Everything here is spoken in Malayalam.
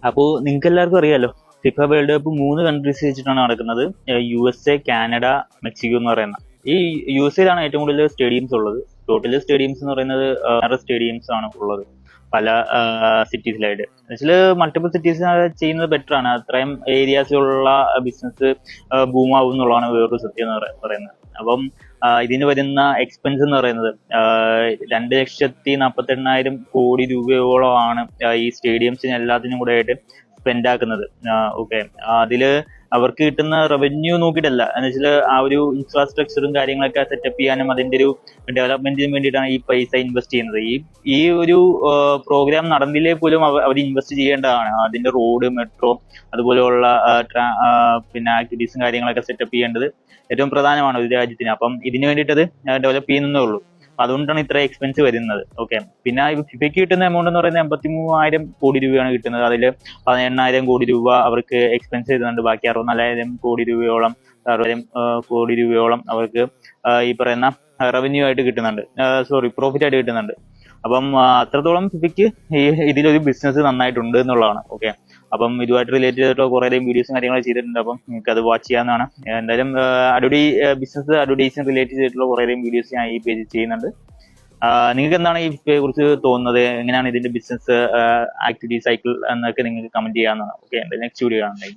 അപ്പോൾ നിങ്ങൾക്ക് എല്ലാവർക്കും അറിയാലോ, ഫിഫ വേൾഡ് കപ്പ് 3 കൺട്രീസ് വെച്ചിട്ടാണ് നടക്കുന്നത്. USA, കാനഡ, മെക്സിക്കോ എന്ന് പറയുന്ന. ഈ USA-ലാണ് ഏറ്റവും കൂടുതൽ സ്റ്റേഡിയംസ് ഉള്ളത്. ടോട്ടൽ സ്റ്റേഡിയംസ് എന്ന് പറയുന്നത് 6 സ്റ്റേഡിയംസ് ആണ് ഉള്ളത് പല സിറ്റീസിലായിട്ട്. എന്നുവെച്ചാൽ മൾട്ടിപ്പിൾ സിറ്റീസ് ചെയ്യുന്നത് ബെറ്റർ ആണ്. അത്രയും ഏരിയാസിലുള്ള ബിസിനസ് ബൂം ആവും എന്നുള്ളതാണ് വേറൊരു സത്യം എന്ന് പറയുന്നത്. അപ്പം ഇതിന് വരുന്ന എക്സ്പെൻസ് എന്ന് പറയുന്നത് 2,48,000 കോടി രൂപയോളമാണ് ഈ സ്റ്റേഡിയംസിന് എല്ലാത്തിനും കൂടെ ആയിട്ട് സ്പെൻഡ് ആക്കുന്നത്. ഓക്കെ, അതില് അവർക്ക് കിട്ടുന്ന റവന്യൂ നോക്കിയിട്ടല്ല, എന്ന് വെച്ചാൽ ആ ഒരു ഇൻഫ്രാസ്ട്രക്ചറും കാര്യങ്ങളൊക്കെ സെറ്റപ്പ് ചെയ്യാനും അതിന്റെ ഒരു ഡെവലപ്മെന്റിനും വേണ്ടിയിട്ടാണ് ഈ പൈസ ഇൻവെസ്റ്റ് ചെയ്യുന്നത്. ഈ ഒരു പ്രോഗ്രാം നടന്നില്ലേ പോലും അവർ ഇൻവെസ്റ്റ് ചെയ്യേണ്ടതാണ്. അതിന്റെ റോഡ്, മെട്രോ, അതുപോലെയുള്ള പിന്നെ ആക്ടിവിറ്റീസും കാര്യങ്ങളൊക്കെ സെറ്റപ്പ് ചെയ്യേണ്ടത് ഏറ്റവും പ്രധാനമാണ് ഒരു രാജ്യത്തിന്. അപ്പം ഇതിനു വേണ്ടിയിട്ട് അത് ഡെവലപ്പ് ചെയ്യുന്നേ ഉള്ളൂ. അതുകൊണ്ടാണ് ഇത്ര എക്സ്പെൻസ് വരുന്നത്. ഓക്കെ, പിന്നെ ഫിഫയ്ക്ക് കിട്ടുന്ന എമൗണ്ട് എന്ന് പറയുന്നത് 83,000 കോടി രൂപയാണ് കിട്ടുന്നത്. അതിൽ 18,000 കോടി രൂപ അവർക്ക് എക്സ്പെൻസ് ചെയ്യുന്നുണ്ട്. ബാക്കി 64,000 കോടി രൂപയോളം 60,000 കോടി രൂപയോളം അവർക്ക് ഈ പറയുന്ന റവന്യൂ ആയിട്ട് കിട്ടുന്നുണ്ട്. പ്രോഫിറ്റ് ആയിട്ട് കിട്ടുന്നുണ്ട്. അപ്പം അത്രത്തോളം ഫിഫയ്ക്ക് ഇതിലൊരു ബിസിനസ് നന്നായിട്ടുണ്ട് എന്നുള്ളതാണ്. ഓക്കെ, അപ്പം ഇതുമായിട്ട് റിലേറ്റഡ് ആയിട്ടുള്ള കുറേയധികം വീഡിയോസും കാര്യങ്ങളും ചെയ്തിട്ടുണ്ട്. അപ്പം നിങ്ങൾക്ക് അത് വാച്ച് ചെയ്യാവുന്നതാണ്. എന്തായാലും ബിസിനസ് അഡ്വർടൈസിങ് റിലേറ്റഡ് ചെയ്തിട്ടുള്ള കുറേയധികം വീഡിയോസ് ഞാൻ ഈ പേജിൽ ചെയ്യുന്നുണ്ട്. നിങ്ങൾക്ക് എന്താണ് ഈ ഫിഫയെ കുറിച്ച് തോന്നുന്നത്? എങ്ങനെയാണ് ഇതിന്റെ ബിസിനസ് ആക്ടിവിറ്റി സൈക്കിൾ എന്നൊക്കെ നിങ്ങൾക്ക് കമന്റ് ചെയ്യാവുന്നതാണ്. ഓക്കെ, നെക്സ്റ്റ് വീഡിയോ കാണുന്നത്.